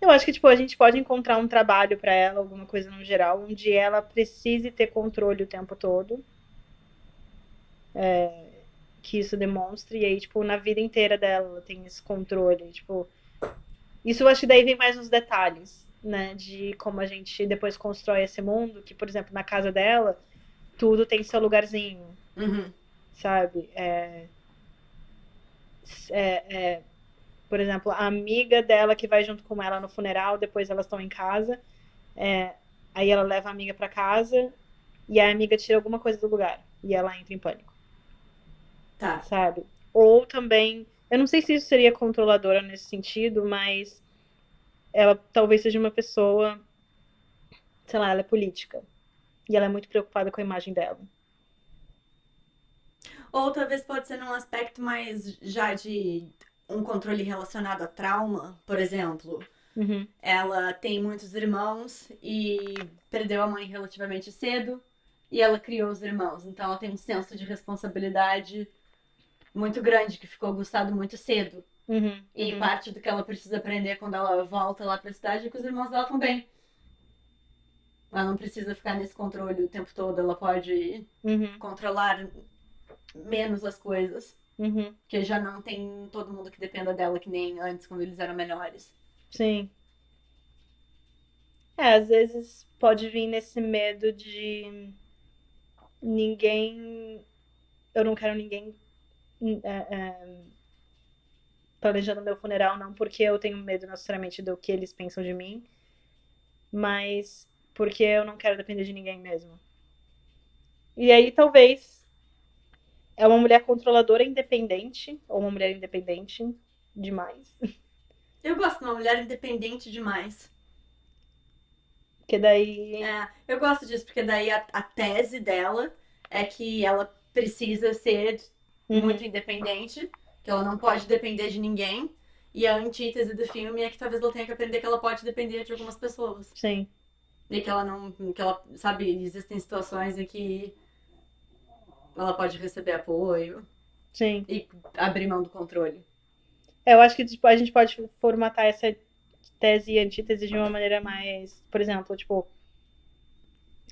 Eu acho que, tipo, a gente pode encontrar um trabalho pra ela, alguma coisa no geral, onde ela precise ter controle o tempo todo, que isso demonstre, e aí, tipo, na vida inteira dela ela tem esse controle, tipo... Isso eu acho que daí vem mais nos detalhes, né, de como a gente depois constrói esse mundo, que, por exemplo, na casa dela, tudo tem seu lugarzinho, Uhum. sabe? Por exemplo, a amiga dela que vai junto com ela no funeral, depois elas estão em casa, aí ela leva a amiga pra casa e a amiga tira alguma coisa do lugar e ela entra em pânico, Tá. sabe? Ou também, eu não sei se isso seria controladora nesse sentido, mas ela talvez seja uma pessoa, sei lá, ela é política e ela é muito preocupada com a imagem dela. Ou talvez pode ser num aspecto mais já de um controle relacionado a trauma, por exemplo. Uhum, Ela tem muitos irmãos e perdeu a mãe relativamente cedo e ela criou os irmãos. Então ela tem um senso de responsabilidade muito grande que ficou gostado muito cedo. uhum, E uhum, parte do que ela precisa aprender quando ela volta lá pra cidade é que os irmãos dela estão bem. Ela não precisa ficar nesse controle o tempo todo, ela pode uhum, controlar menos as coisas. uhum. Porque já não tem todo mundo que dependa dela que nem antes, quando eles eram menores. Sim. Às vezes pode vir nesse medo de ninguém. Eu não quero ninguém planejando meu funeral, não porque eu tenho medo necessariamente do que eles pensam de mim, mas porque eu não quero depender de ninguém mesmo. E aí talvez é uma mulher controladora independente, ou uma mulher independente demais. Eu gosto de uma mulher independente demais. Porque daí. Eu gosto disso, porque daí a tese dela é que ela precisa ser muito Uhum, independente, que ela não pode depender de ninguém. E a antítese do filme é que talvez ela tenha que aprender que ela pode depender de algumas pessoas. sim, E que ela não. Que ela, sabe, existem situações em que ela pode receber apoio sim. e abrir mão do controle. Eu acho que tipo, a gente pode formatar essa tese e antítese de uma maneira mais. Por exemplo, tipo,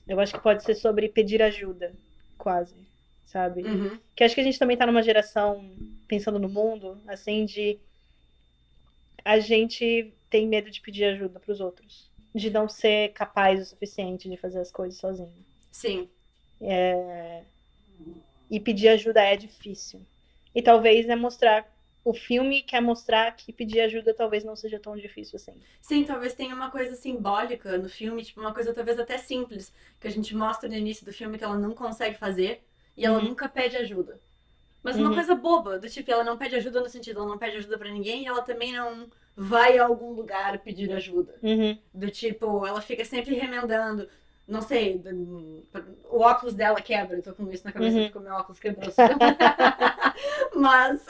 eu acho que pode ser sobre pedir ajuda, quase, sabe? Uhum. Que acho que a gente também tá numa geração, pensando no mundo, assim, de a gente tem medo de pedir ajuda pros outros. De não ser capaz o suficiente de fazer as coisas sozinho. Sim. E pedir ajuda é difícil. E talvez é mostrar. O filme quer mostrar que pedir ajuda talvez não seja tão difícil assim. Sim, talvez tenha uma coisa simbólica no filme, tipo, uma coisa talvez até simples, que a gente mostra no início do filme que ela não consegue fazer e ela Uhum, nunca pede ajuda. Mas uma uhum, coisa boba, do tipo, ela não pede ajuda no sentido, ela não pede ajuda pra ninguém e ela também não vai a algum lugar pedir ajuda. uhum, Do tipo, ela fica sempre remendando. Não sei, o óculos dela quebra, eu tô com isso na cabeça uhum. porque o meu óculos quebrou. Mas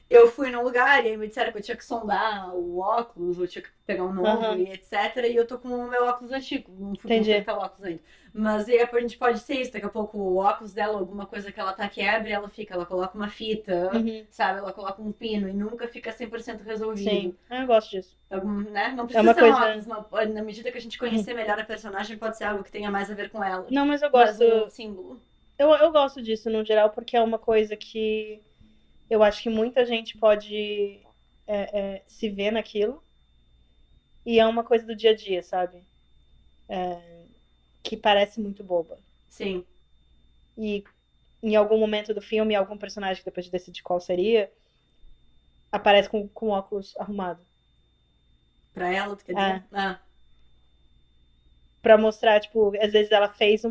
eu fui num lugar e aí me disseram que eu tinha que sondar o óculos, eu tinha que pegar um novo Aham, e etc. E eu tô com o meu óculos antigo, não fui entendi. consertar o óculos ainda. Mas aí a gente pode ser isso, daqui a pouco o óculos dela, alguma coisa que ela tá quebra, ela fica, ela coloca uma fita, Uhum, sabe? Ela coloca um pino e nunca fica 100% sim. resolvido. Ah, eu gosto disso. Né? Não É precisa uma ser um coisa. óculos, na medida que a gente conhecer melhor a personagem, pode ser algo que tenha mais a ver com ela. Não, mas eu Mas gosto. um símbolo. Eu gosto disso no geral, porque é uma coisa que eu acho que muita gente pode se ver naquilo. E é uma coisa do dia a dia, sabe? Que parece muito boba. Sim. E em algum momento do filme, algum personagem que depois de decidir qual seria, aparece com óculos arrumado. Pra ela, tu quer dizer? É, pra mostrar, tipo, às vezes ela fez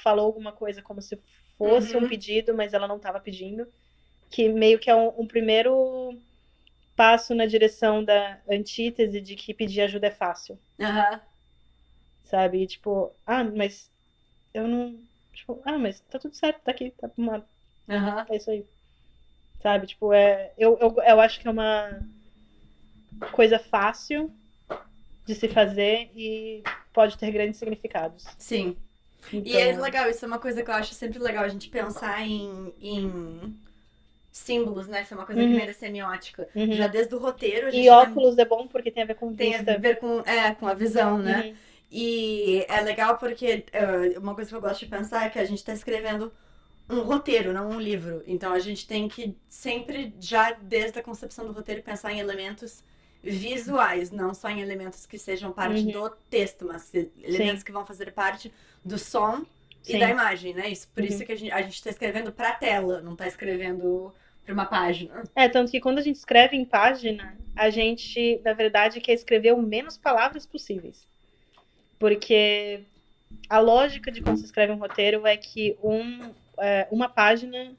falou alguma coisa como se fosse um Uhum. pedido, mas ela não estava pedindo. Que meio que é um primeiro passo na direção da antítese de que pedir ajuda é fácil, Aham. sabe? E, tipo, mas eu não. Tipo, mas tá tudo certo, tá aqui, tá arrumado. Aham. É isso aí. Sabe? Tipo, eu acho que é uma coisa fácil de se fazer e pode ter grandes significados. Sim. E é Então, legal, isso é uma coisa que eu acho sempre legal a gente pensar em símbolos, né? Isso é uma coisa que Uhum. vem da semiótica. Uhum. Já desde o roteiro, a E gente vai... óculos é bom porque tem a ver com tem a vista. ver com a visão, né? Uhum. E é legal porque uma coisa que eu gosto de pensar é que a gente tá escrevendo um roteiro, não um livro. Então a gente tem que sempre, já desde a concepção do roteiro, pensar em elementos visuais, não só em elementos que sejam parte Uhum. do texto, mas elementos Sim, que vão fazer parte do som e da sim. imagem, né? Isso, por isso Uhum. que a gente tá escrevendo pra tela, não tá escrevendo pra uma página. É, tanto que quando a gente escreve em página, a gente, na verdade, quer escrever o menos palavras possíveis. Porque a lógica de quando se escreve um roteiro é que uma página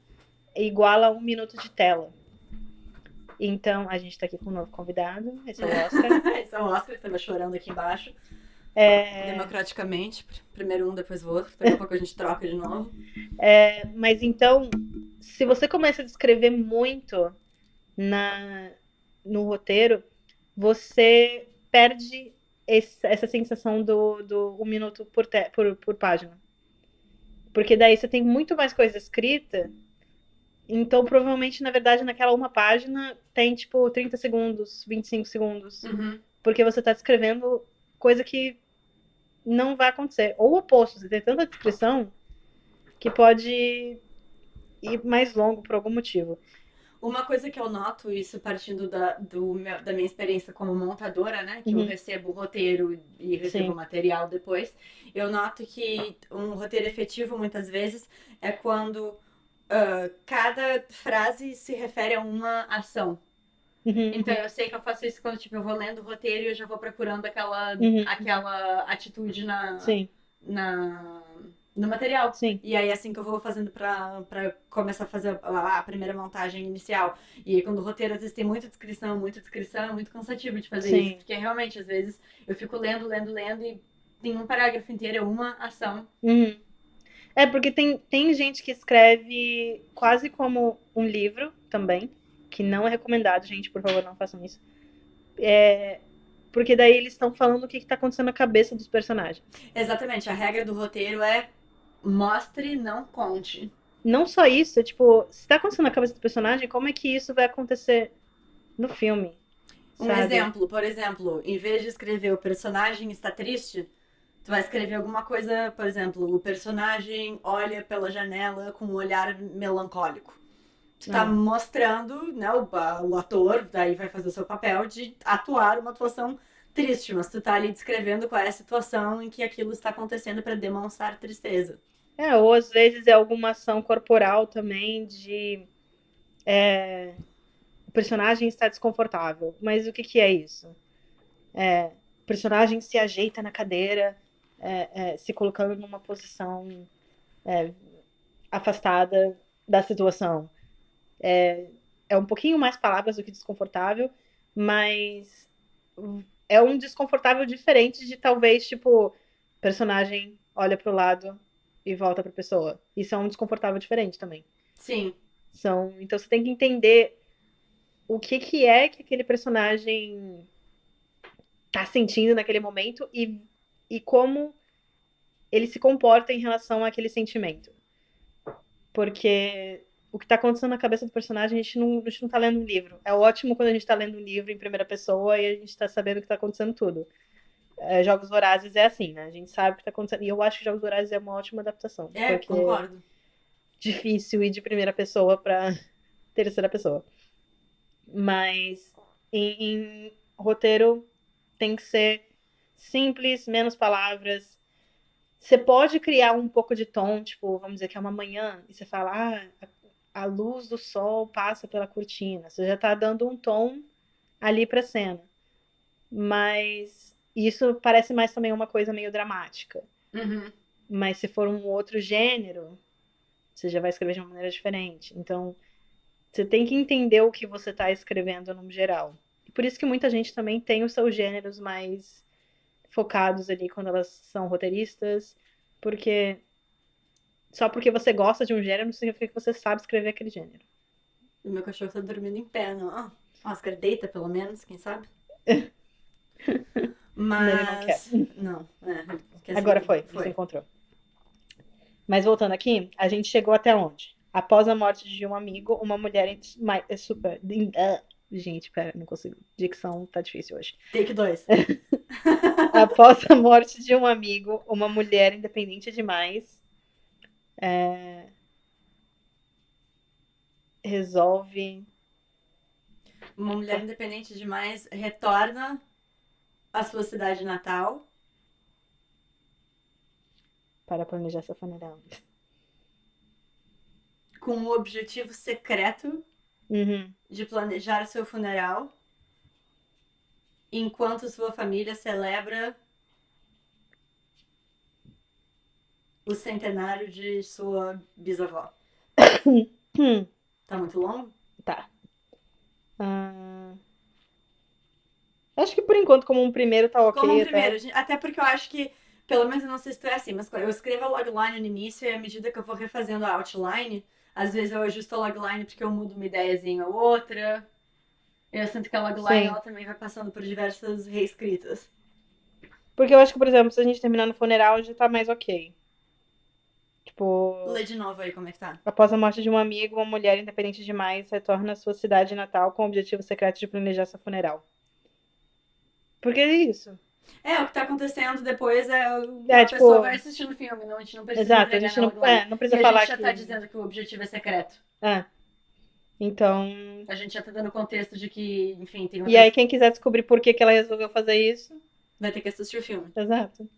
é igual a 1 minuto de tela. Então, a gente tá aqui com um novo convidado, esse é o Oscar. Esse é o Oscar que tava chorando aqui embaixo. É, Democraticamente. Primeiro um, depois o outro. Daqui a pouco a gente troca de novo. mas então, se você começa a descrever muito na, no roteiro, você perde essa sensação do 1 minuto por página. Porque daí você tem muito mais coisa escrita, então provavelmente, na verdade, naquela uma página tem tipo 30 segundos, 25 segundos. Uhum. Porque você tá descrevendo coisa que não vai acontecer. Ou o oposto, você tem tanta descrição que pode ir mais longo por algum motivo. Uma coisa que eu noto, isso partindo da minha experiência como montadora, né? Que eu Uhum. recebo o roteiro e recebo o Sim. material depois. Eu noto que um roteiro efetivo, muitas vezes, é quando cada frase se refere a uma ação. Uhum, Então eu sei que eu faço isso quando tipo, eu vou lendo o roteiro e eu já vou procurando uhum. aquela atitude Sim, na, no material. sim, E aí assim que eu vou fazendo pra começar a fazer a primeira montagem inicial. E aí quando o roteiro às vezes tem muita descrição, é muito cansativo de fazer isso. sim. Porque realmente, às vezes, eu fico lendo e em um parágrafo inteiro é uma ação. Uhum. É, porque tem gente que escreve quase como um livro também, que não é recomendado, gente, por favor, não façam isso. Porque daí eles estão falando o que tá acontecendo na cabeça dos personagens. Exatamente, a regra do roteiro é mostre, não conte. Não só isso, é tipo, se tá acontecendo na cabeça do personagem, como é que isso vai acontecer no filme, Um sabe? exemplo, por exemplo, em vez de escrever o personagem está triste, tu vai escrever alguma coisa, por exemplo, o personagem olha pela janela com um olhar melancólico. Tu tá Ah, mostrando, né, o ator, daí vai fazer o seu papel de atuar uma atuação triste, mas tu tá ali descrevendo qual é a situação em que aquilo está acontecendo para demonstrar tristeza. ou às vezes é alguma ação corporal também de o personagem está desconfortável. Mas o que que é isso? O personagem se ajeita na cadeira, se colocando numa posição afastada da situação. É um pouquinho mais palavras do que desconfortável, mas é um desconfortável diferente de talvez, tipo, personagem olha pro lado e volta pra pessoa. Isso é um desconfortável diferente também. Sim. Então você tem que entender o que que é que aquele personagem tá sentindo naquele momento e como ele se comporta em relação àquele sentimento. Porque o que tá acontecendo na cabeça do personagem, a gente não tá lendo um livro. É ótimo quando a gente tá lendo um livro em primeira pessoa e a gente tá sabendo o que tá acontecendo tudo. Jogos Vorazes é assim, né? A gente sabe o que tá acontecendo. E eu acho que Jogos Vorazes é uma ótima adaptação. É, Porque é concordo. difícil ir de primeira pessoa pra terceira pessoa. Mas em roteiro tem que ser simples, menos palavras. Você pode criar um pouco de tom, tipo, vamos dizer que é uma manhã, e você fala, a luz do sol passa pela cortina. Você já tá dando um tom ali pra cena. Mas isso parece mais também uma coisa meio dramática. Uhum. Mas se for um outro gênero, você já vai escrever de uma maneira diferente. Então, você tem que entender o que você tá escrevendo no geral. E por isso que muita gente também tem os seus gêneros mais focados ali quando elas são roteiristas, porque só porque você gosta de um gênero não significa que você sabe escrever aquele gênero. O meu cachorro tá dormindo em pé, não? Oscar, deita pelo menos, quem sabe? Ele não quer. Mas. Não, Agora foi, ele se foi. encontrou. Mas voltando aqui, a gente chegou até onde? Após a morte de um amigo, uma mulher é super. Gente, pera, não consigo. Dicção tá difícil hoje. Take 2. Após a morte de um amigo, uma mulher independente demais resolve. Uma mulher independente demais retorna à sua cidade natal. Para planejar seu funeral. Com o objetivo secreto Uhum. de planejar seu funeral, enquanto sua família celebra o centenário de sua bisavó. Tá muito longo? Tá. Acho que por enquanto, como um primeiro, tá ok. Como um até. primeiro, até porque eu acho que, pelo menos eu não sei se tu é assim, mas eu escrevo a logline no início e à medida que eu vou refazendo a outline, às vezes eu ajusto a logline porque eu mudo uma ideiazinha ou outra. Eu sinto que a logline ela também vai passando por diversas reescritas. Porque eu acho que, por exemplo, se a gente terminar no funeral, já tá mais ok. Tipo. Lê de novo aí como é que tá. Após a morte de um amigo, uma mulher independente demais retorna à sua cidade natal com o objetivo secreto de planejar seu funeral. Por que isso? O que tá acontecendo depois a pessoa vai assistindo o filme, não, a gente não precisa Exato, a gente não precisa e falar a gente já tá dizendo que o objetivo é secreto. Então. A gente já tá dando contexto de que, enfim, tem E aí, quem quiser descobrir por que ela resolveu fazer isso, vai ter que assistir o filme. Exato.